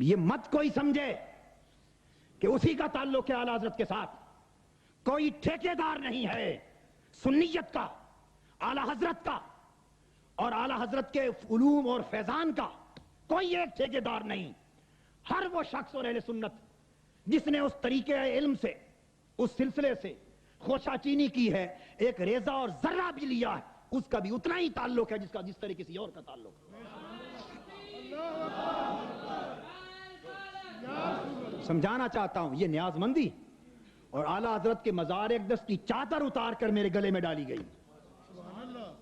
یہ مت کوئی سمجھے کہ اسی کا تعلق ہے اعلیٰ حضرت کے ساتھ، کوئی ٹھیکیدار نہیں ہے سنیت کا، اعلیٰ حضرت کا اور اعلیٰ حضرت کے علوم اور فیضان کا کوئی ایک ٹھیکیدار نہیں۔ ہر وہ شخص اور اہل سنت جس نے اس طریقے علم سے، اس سلسلے سے خوشا چینی کی ہے، ایک ریزہ اور ذرہ بھی لیا ہے، اس کا بھی اتنا ہی تعلق ہے جس طرح کسی اور کا تعلق ہے۔ سمجھانا چاہتا ہوں، یہ نیاز مندی اور اعلیٰ حضرت کے مزار اقدس کی چادر اتار کر میرے گلے میں ڈالی گئی،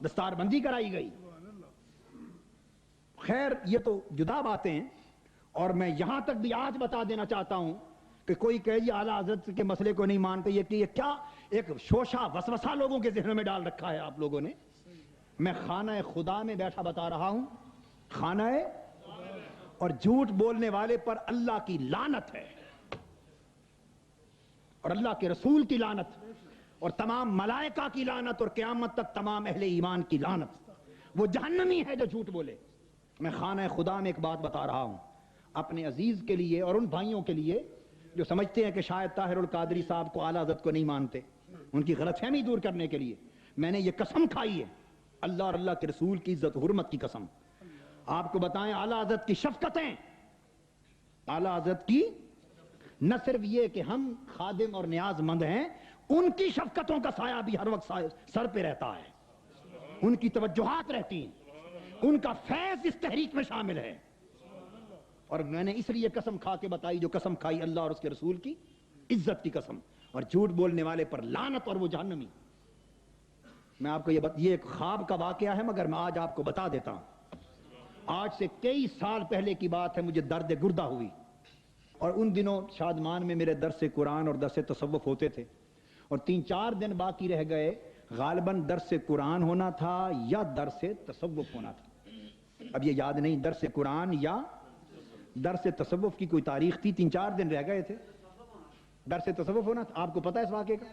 دستار بندی کرائی گئی۔ خیر یہ تو جدا باتیں ہیں، اور میں یہاں تک بھی آج بتا دینا چاہتا ہوں کہ کوئی کہے جی اعلیٰ حضرت کے مسئلے کو نہیں مانتے، یہ کیا ایک شوشہ وسوسہ لوگوں کے ذہن میں ڈال رکھا ہے آپ لوگوں نے۔ میں خانہ خدا میں بیٹھا بتا رہا ہوں، خانہ، اور جھوٹ بولنے والے پر اللہ کی لعنت ہے اور اللہ کے رسول کی لعنت اور تمام ملائکہ کی لعنت اور قیامت تک تمام اہل ایمان کی لعنت۔ وہ جہنمی ہے جو جھوٹ بولے۔ میں خانہ خدا میں ایک بات بتا رہا ہوں اپنے عزیز کے لیے اور ان بھائیوں کے لیے جو سمجھتے ہیں کہ شاید طاہر القادری صاحب کو اعلیٰ حضرت کو نہیں مانتے، ان کی غلط فہمی دور کرنے کے لیے میں نے یہ قسم کھائی ہے، اللہ اور اللہ کے رسول کی عزت و حرمت کی قسم۔ آپ کو بتائیں اعلیٰ حضرت کی شفقتیں، اعلیٰ حضرت کی نہ صرف یہ کہ ہم خادم اور نیاز مند ہیں، ان کی شفقتوں کا سایہ بھی ہر وقت سر پہ رہتا ہے، ان کی توجہات رہتی ہیں، ان کا فیض اس تحریک میں شامل ہے۔ اور میں نے اس لیے قسم کھا کے بتائی جو قسم کھائی اللہ اور اس کے رسول کی عزت کی قسم، اور جھوٹ بولنے والے پر لعنت اور وہ جہنمی۔ میں آپ کو یہ ایک خواب کا واقعہ ہے مگر میں آج آپ کو بتا دیتا ہوں۔ آج سے کئی سال پہلے کی بات ہے، مجھے درد گردہ ہوئی، اور ان دنوں شادمان میں میرے درس قرآن اور درس تصوف ہوتے تھے، اور 3-4 دن باقی رہ گئے، غالباً درس قرآن ہونا تھا یا درس تصوف ہونا تھا، اب یہ یاد نہیں، درس قرآن یا درس تصوف کی کوئی تاریخ تھی، 3-4 دن رہ گئے تھے، درس تصوف ہونا تھا۔ آپ کو پتہ ہے اس واقعے کا؟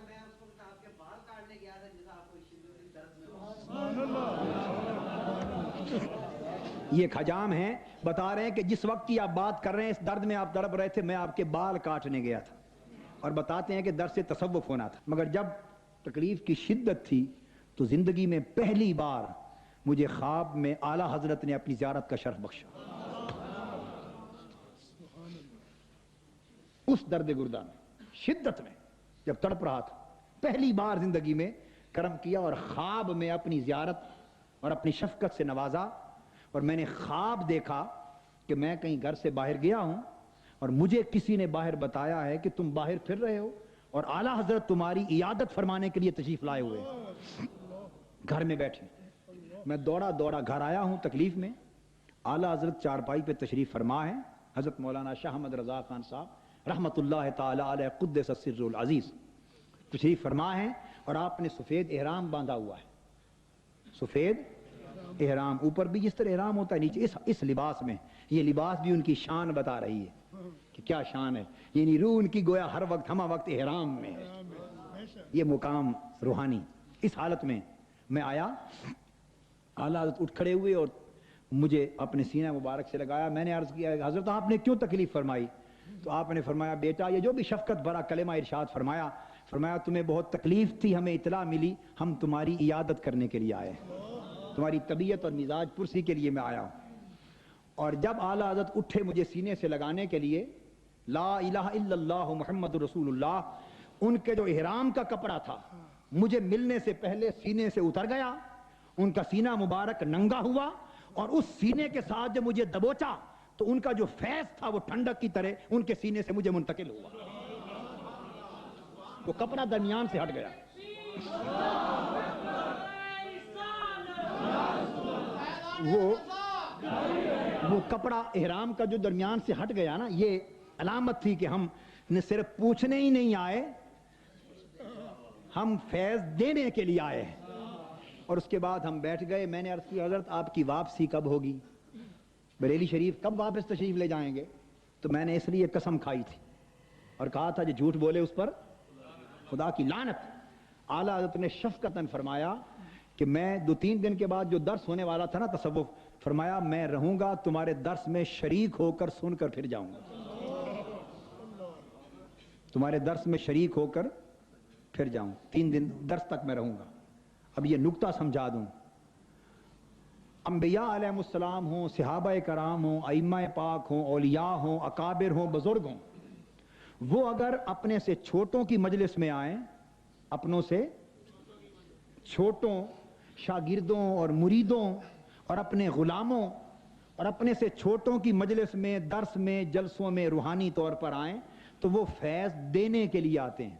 یہ ایک حجام ہیں، بتا رہے ہیں کہ جس وقت کی آپ بات کر رہے ہیں اس درد میں آپ تڑپ رہے تھے، میں آپ کے بال کاٹنے گیا تھا، اور بتاتے ہیں کہ درس تصوف ہونا تھا، مگر جب تکلیف کی شدت تھی تو زندگی میں پہلی بار مجھے خواب میں اعلیٰ حضرت نے اپنی زیارت کا شرف بخشا۔ اس درد گردہ میں، شدت میں جب تڑپ رہا تھا، پہلی بار زندگی میں کرم کیا اور خواب میں اپنی زیارت اور اپنی شفقت سے نوازا، اور میں نے خواب دیکھا کہ میں کہیں گھر سے باہر گیا ہوں اور مجھے کسی نے باہر بتایا ہے کہ تم باہر پھر رہے ہو اور اعلیٰ حضرت تمہاری عیادت فرمانے کے لیے تشریف لائے ہوئے ہیں، گھر میں بیٹھے۔ میں دوڑا گھر آیا ہوں تکلیف میں، اعلیٰ حضرت چارپائی پہ تشریف فرما ہے، حضرت مولانا شاہ احمد رضا خان صاحب رحمت اللہ تعالی علیہ قدس السر العزیز تشریف فرما ہے، اور آپ نے سفید احرام باندھا ہوا ہے، سفید احرام، اوپر بھی جس طرح احرام ہوتا ہے نیچے اس لباس میں، یہ لباس بھی ان کی شان بتا رہی ہے کہ کیا شان ہے، یعنی روح ان کی گویا ہر وقت ہمہ وقت احرام میں ہے، یہ مقام روحانی۔ اس حالت میں میں آیا، اعلیٰ حضرت اٹھ کھڑے ہوئے اور مجھے اپنے سینہ مبارک سے لگایا۔ میں نے عرض کیا حضرت آپ نے کیوں تکلیف فرمائی؟ تو آپ نے فرمایا بیٹا یہ جو بھی شفقت بھرا کلمہ ارشاد فرمایا تمہیں بہت تکلیف تھی، ہمیں اطلاع ملی، ہم تمہاری عیادت کرنے کے لیے آئے ہیں، تمہاری طبیعت اور مزاج پرسی کے لیے میں آیا ہوں۔ اور جب اعلیٰ حضرت اٹھے مجھے سینے سے لگانے کے لیے، لا الہ الا اللہ محمد رسول اللہ، ان کے جو احرام کا کپڑا تھا مجھے ملنے سے پہلے سینے سے اتر گیا، ان کا سینہ مبارک ننگا ہوا، اور اس سینے کے ساتھ جب مجھے دبوچا تو ان کا جو فیض تھا وہ ٹھنڈک کی طرح ان کے سینے سے مجھے منتقل ہوا، وہ کپڑا درمیان سے ہٹ گیا۔ وہ کپڑا احرام کا جو درمیان سے ہٹ گیا نا، یہ علامت تھی کہ ہم نے صرف پوچھنے ہی نہیں آئے، ہم فیض دینے کے لیے آئے ہیں۔ اور اس کے بعد ہم بیٹھ گئے، میں نے عرض کی حضرت آپ کی واپسی کب ہوگی، بریلی شریف کب واپس تشریف لے جائیں گے؟ تو میں نے اس لیے قسم کھائی تھی اور کہا تھا جو جھوٹ بولے اس پر خدا کی لعنت۔ اعلیٰ حضرت نے شفقتاً فرمایا کہ میں 2-3 دن کے بعد جو درس ہونے والا تھا نا تصوف، فرمایا میں رہوں گا تمہارے درس میں شریک ہو کر سن کر پھر جاؤں گا، تمہارے درس میں شریک ہو کر پھر جاؤں، 3 دن درس تک میں رہوں گا۔ اب یہ نکتہ سمجھا دوں، انبیاء علیہ السلام ہوں، صحابہ کرام ہوں، ائمہ پاک ہوں، اولیاء ہوں، اکابر ہوں، بزرگ ہوں، وہ اگر اپنے سے چھوٹوں کی مجلس میں آئیں، اپنوں سے چھوٹوں، شاگردوں اور مریدوں اور اپنے غلاموں اور اپنے سے چھوٹوں کی مجلس میں، درس میں، جلسوں میں روحانی طور پر آئیں تو وہ فیض دینے کے لیے آتے ہیں،